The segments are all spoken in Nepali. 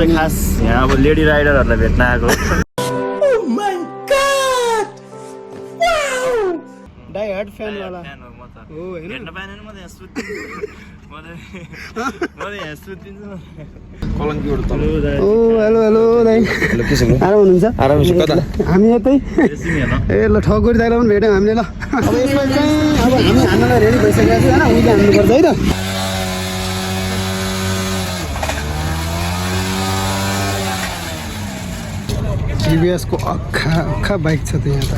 चाहिँ खास यहाँ अब लेडी राइडरहरूलाई भेट्न आएको डाई हार्ड फ्यान वाला हो हैन भेट्न पाएन नि म त यहाँ सुत्दिन्छु म त यहाँ सुत्दिन्छु कलङ्कीबाट तल ओ हेलो हेलो दाइ हेलो के छ आराम हुनुहुन्छ आराम छ कता हामी यतै रेसिङ हेर्न ए ल ठकुरी दाइलाई पनि भेट्यौँ हामीले ल अब यसमा चाहिँ अब हामी हान्नलाई रेडी भइसकेको छ हैन उहिले हान्नुपर्छ है त टिभीएस को अक्खा बाइक छ त यहाँ त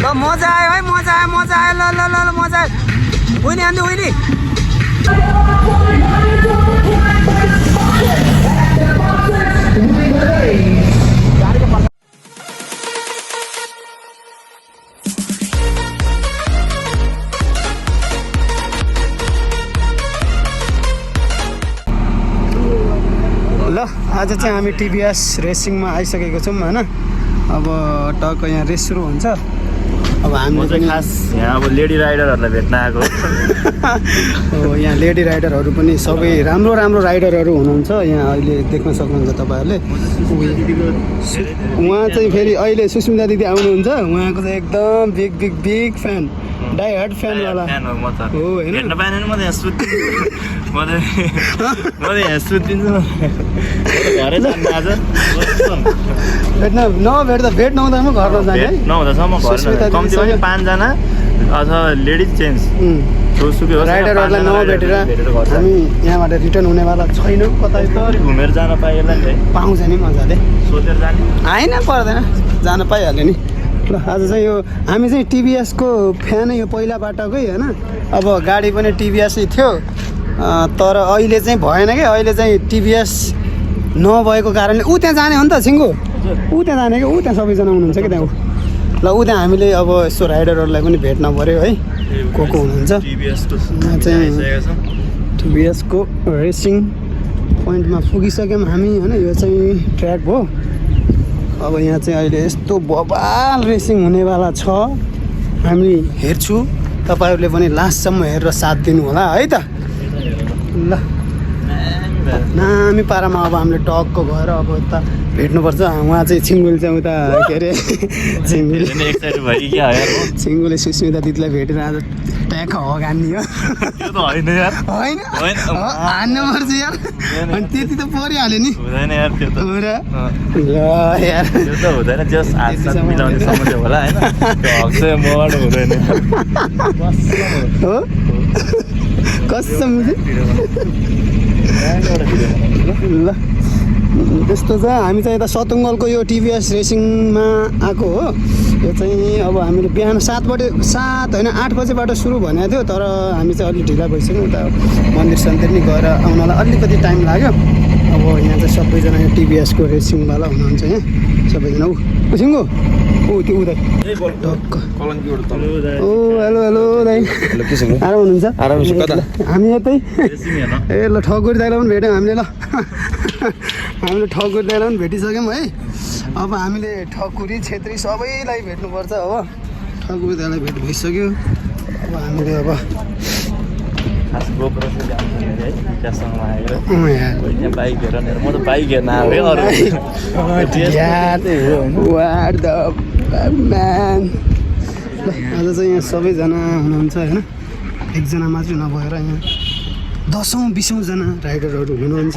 ल मजा आयो है मजा आयो ल ल ल मजा आयो उहिले हान्नु उहिले ल आज चाहिँ हामी टिभीएस रेसिङमा आइसकेको छौँ हैन अब टक्क यहाँ रेस सुरु हुन्छ अब हामी चाहिँ खास यहाँ अब लेडी राइडरहरूलाई भेट्न आएको हो यहाँ लेडी राइडरहरू पनि सबै राम्रो राम्रो राइडरहरू हुनुहुन्छ यहाँ अहिले देख्न सक्नुहुन्छ तपाईँहरूले उहाँ चाहिँ फेरि अहिले सुस्मिता दिदी आउनुहुन्छ उहाँको चाहिँ एकदम big fan die hard fan वाला हो हैन भेट्न पाएन नि म त यहाँ सुत्दिन्छु म त यहाँ सुत्दिन्छु घरै जान्छु आज भेट नहुँदामा घर नजाने नहुँदासम्म घर कम्ती पनि 5 जना अथवा लेडिज चेन्ज राइडरहरूलाई नभेटेर हामी यहाँबाट रिटर्न हुनेवाला छैनौँ कतै घुमेर जान पाइएला नि पाउँछ नि मजाले सोचेर जाने आएन पर्दैन जान पाइहाल्यो नि ल आज चाहिँ यो हामी चाहिँ टिभीएसको फ्यानै यो पहिलाबाटकै होइन अब गाडी पनि टिभीएसै थियो तर अहिले चाहिँ भएन कि अहिले चाहिँ टिभीएस नभएको कारणले ऊ त्यहाँ जाने हो नि त सिङ्गु ऊ त्यहाँ जाने कि ऊ त्यहाँ सबैजना हुनुहुन्छ कि त्यहाँ ल ऊ त्यहाँ हामीले अब यसो राइडरहरूलाई पनि भेट्न पऱ्यो है को हुनुहुन्छ यहाँ चाहिँ टिभीएसको रेसिङ पोइन्टमा पुगिसक्यौँ हामी होइन यो चाहिँ ट्र्याक हो अब यहाँ चाहिँ अहिले यस्तो बबाल रेसिङ हुनेवाला छ हामी हेर्छु तपाईँहरूले पनि लास्टसम्म हेरेर साथ दिनु होला है त ल नामी पारामा अब हामीले टक्क गएर अब यता भेट्नुपर्छ उहाँ चाहिँ छिङ्गुले चाहिँ उता के अरे छिङ्गुले सुस्मिता दिदीलाई भेटेर आज ट्याक हगान्ने हो होइन हान्नुपर्छ यार अनि त्यति त परिहाल्यो नि हो कसम ल त्यस्तो छ हामी चाहिँ यता सतुङ्गलको यो टिभीएस रेसिङमा आएको हो यो चाहिँ अब हामीले बिहान 7 होइन 8 बजेबाट सुरु भनेको थियो तर हामी चाहिँ अलिक ढिला भइसक्यौँ उता मन्दिर सन्दिर नि गएर आउनलाई अलिकति टाइम लाग्यो अब यहाँ चाहिँ सबैजना यो टिभीएसको रेसिङवाला हुनुहुन्छ यहाँ सबैजना ऊ सिङ्गो ऊ त्यो उदय ओ हेलो हेलो दाइ आराम हुनुहुन्छ आराम छ कता हामी यतै ए ल ठकुरी दाइलाई पनि भेट्यौँ हामीले ल हामीले ठकुरी दाइलाई पनि भेटिसक्यौँ है अब हामीले ठकुरी छेत्री सबैलाई भेट्नुपर्छ अब ठकुरी दाइलाई भेट भइसक्यो अब हामीले अब आज चाहिँ यहाँ सबैजना हुनुहुन्छ होइन एकजना मात्रै नभएर यहाँ 10औँ 20औँ जना राइडरहरू हुनुहुन्छ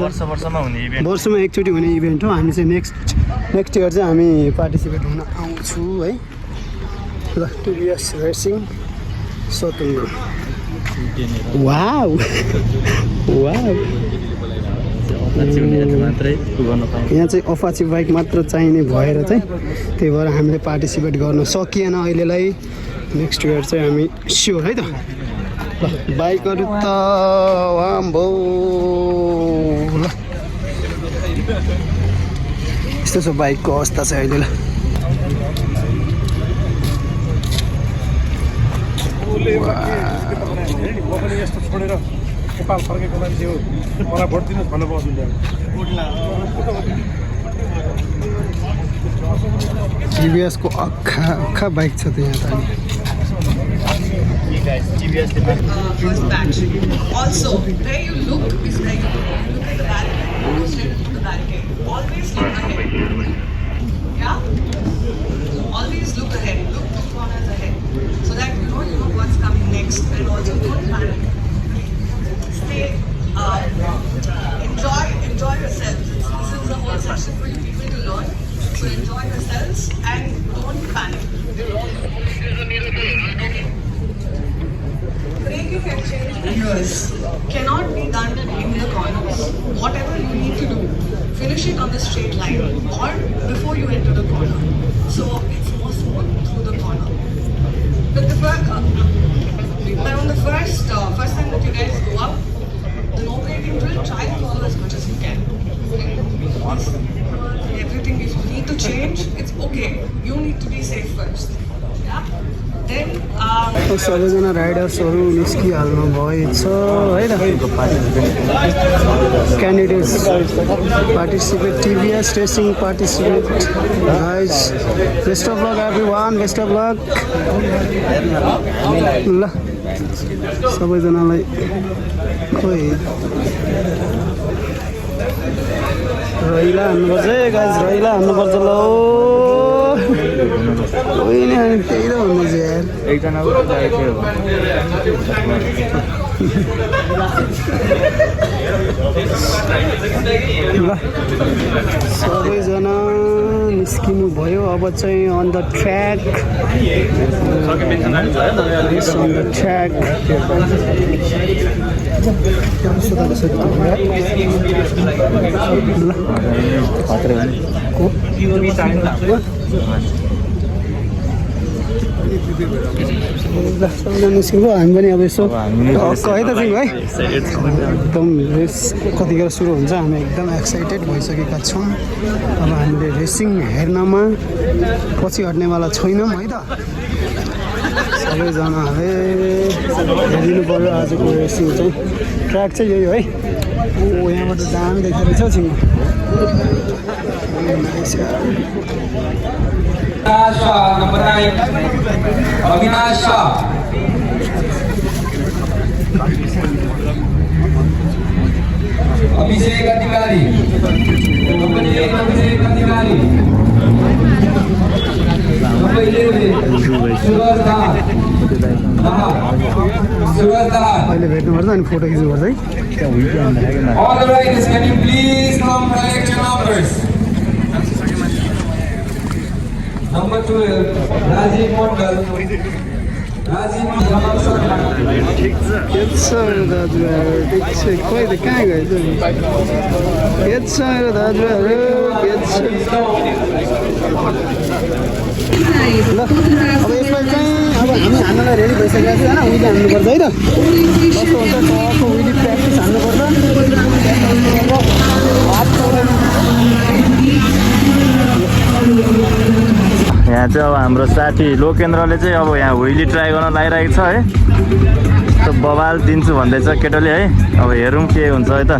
वर्षमा एकचोटि हुने इभेन्ट हो हामी चाहिँ नेक्स्ट इयर चाहिँ हामी पार्टिसिपेट हुन आउँछु है ल टिभीएस रेसिङ सतुङ्गल वाउ यहाँ चाहिँ अपाची बाइक मात्र चाहिने भएर चाहिँ त्यही भएर हामीले पार्टिसिपेट गर्न सकिएन अहिलेलाई नेक्स्ट इयर चाहिँ हामी स्योर है त ल बाइकहरू त वाम्बो ल यस्तो छ बाइकको अवस्था चाहिँ अहिले ल यस्तो छोडेर नेपाल फर्केको मान्छे हो मलाई भोट दिनु भन्नु पर्दैन टिभीएसको अक्खा बाइक छ त यहाँ त First batch. Also, where you look is where you look at the barricade. Go straight to the barricade. Always look ahead. Yeah? Always look ahead. Look 2 corners ahead. So that you know what's coming next. And also don't panic. Stay, enjoy yourselves. This is a whole session for you people to learn. So enjoy yourselves and don't panic. Breaking and change meters cannot be done in the corners. Whatever you need to do, finish it on the straight line or before you enter the corner. So it's more smooth through the corner. But on the first time that you guys go up, the no breaking drill, try to follow as much as you can. Everything if you need to change, it's okay. You need to be safe first. Yeah? Then सबैजना राइडर्सहरू निस्किहाल्नु भएछ है त candidates participate TVS racing participate guys best of lock everyone best of lock ल सबैजनालाई खोइ रैला हान्नुपर्छ है गाइज रैला हान्नुपर्छ ल होइन अनि त्यही त भन्नु चाहिँ यार एकजना ल सबैजना निस्किनु भयो अब चाहिँ अन द ट्र्याक सबैजना निस्किनु हामी पनि अब यसो है त चाहिँ है एकदम रेस कतिखेर सुरु हुन्छ हामी एकदम एक्साइटेड भइसकेका छौँ अब हामीले रेसिङ हेर्नमा पछि हट्नेवाला छैनौँ है त सबैजनाले हेरिदिनु पऱ्यो आजको रेसिङ चाहिँ ट्र्याक चाहिँ यही हो है ओ यहाँबाट दामी देखेको रहेछ छिङ Number 9, Avinash Shah. Abhishek Adhikari. Number 8, Abhishek Adhikari. Number 11, Suraj Dhar. Suraj Dhar. अहिले भेट्नुपर्छ अनि फोटो खिच्नुपर्छ है All the riders, can you please come collect your numbers? Number 12, Rajiv Mondal. Rajiv ठिक छ मेरो दाजुभाइहरू ठिक छ खोइ त कहाँ गयो त के छ मेरो दाजुभाइहरू के छ ल अब यसलाई चाहिँ अब हामी हान्नलाई रेडी भइसकेको छ होइन उहिले हान्नुपर्छ है त कस्तो हुन्छ टक्क उहिले प्र्याक्टिस हान्नुपर्छ यहाँ चाहिँ अब हाम्रो साथी लोकेन्द्रले चाहिँ अब यहाँ व्हिली ट्राई गर्न लागिरहेको छ है त्यो बवाल दिन्छु भन्दैछ केटोले है अब हेरौँ के हुन्छ है त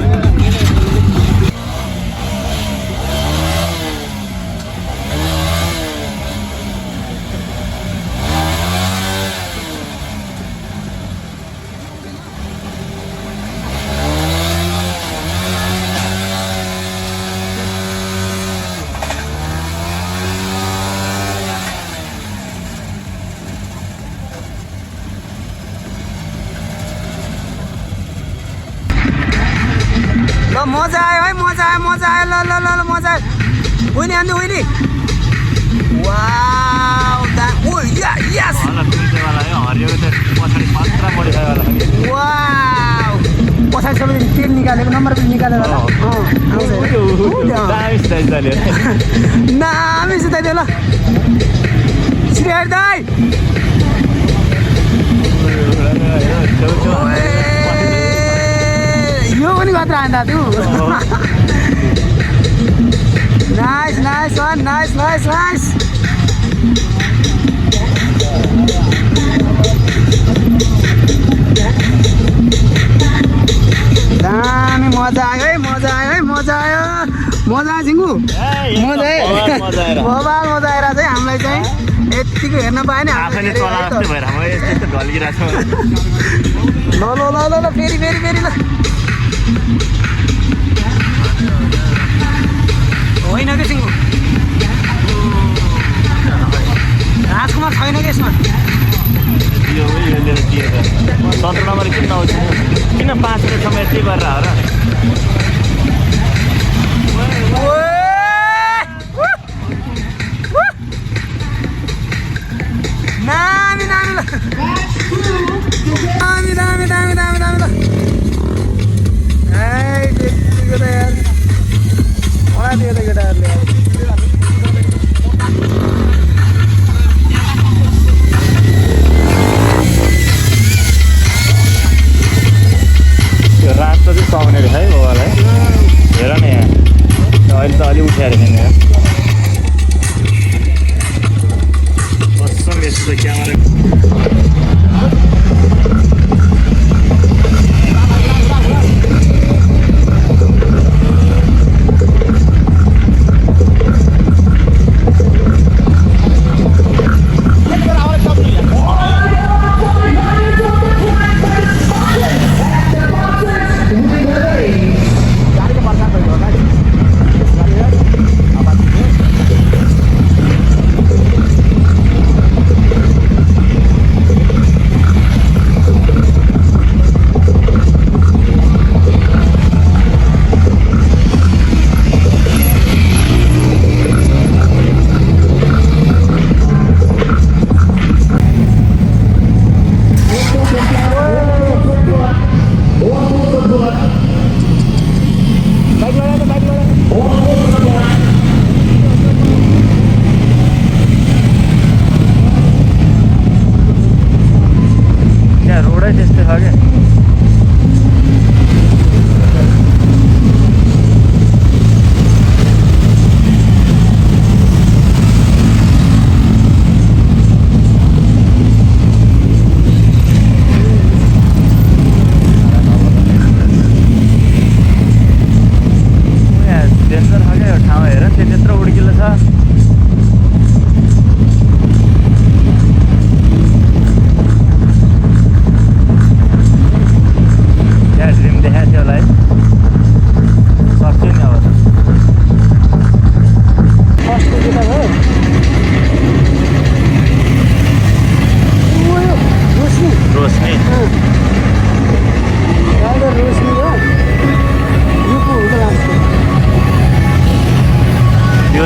मजा आयो है मजा आयो ल ल ल ल मजा आयो उहिले हान्नु उहिले वाउ ओ यस वाउ पछाडि सबै तेल निकालेको नम्बर पनि निकालेर नामी सिधाइदियो ल श्रीहरि दाइ यो पनि मात्र हान्दा त्यो nice nice one nice nice nice दामी मजा आयो है मजा आयो है मजा आयो मजा आयो झिङ्गु मजा आयो बबाल मजा आएर चाहिँ हामीलाई चाहिँ यतिको हेर्न पाएँ नि आफैले चला जस्तै भएर म यस्तो ढल्किरहेको छु ल ल ल ल फेरि फेरि फेरि ल होइन कि सिङ्गो राजकुमार छैन कि यसमा यो लिएर दिएर 17 नम्बर किन नआउँछ किन 5 मिनटसम्म यस्तै गरेर हो र दामी दामी ल दामी दामी दामी दामी दामी ल त्यतिको त यार मलाई दियो त केटाहरूले त्यो रातो चाहिँ सुहाउने रहेछ है बाबालाई हेर न यहाँ अहिले त अलि उठ्याएर हिँड्ने बस्छौँ यस्तो क्यामेरा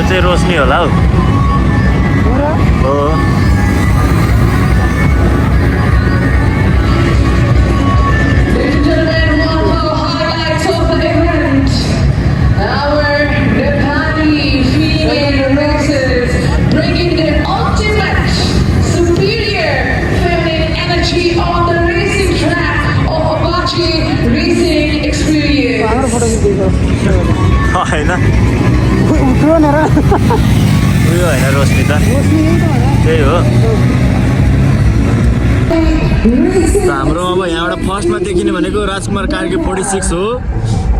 चाहिँ रोशनी होला हौ हो होइन उयो होइन रोशनी त त्यही हो हाम्रो अब यहाँबाट फर्स्टमा देखिने भनेको राजकुमार कार्की 46 हो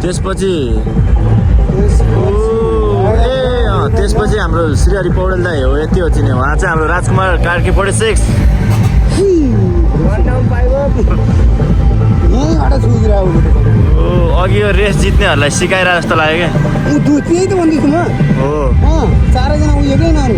त्यसपछि त्यसपछि हाम्रो श्रीहरि पौडेल दाई हो यति हो चिने उहाँ चाहिँ हाम्रो राजकुमार कार्की 46 अघि यो रेस जित्नेहरूलाई सिकाइरह जस्तो लाग्यो क्या त्यही त भन्दैछु म हो चारैजना उयो क्या यिनीहरू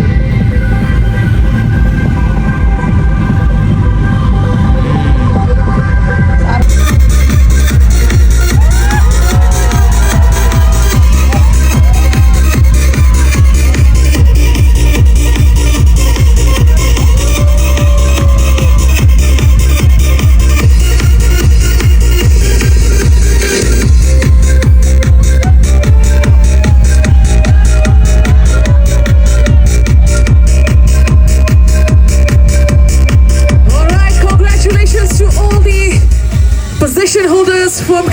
Position holders from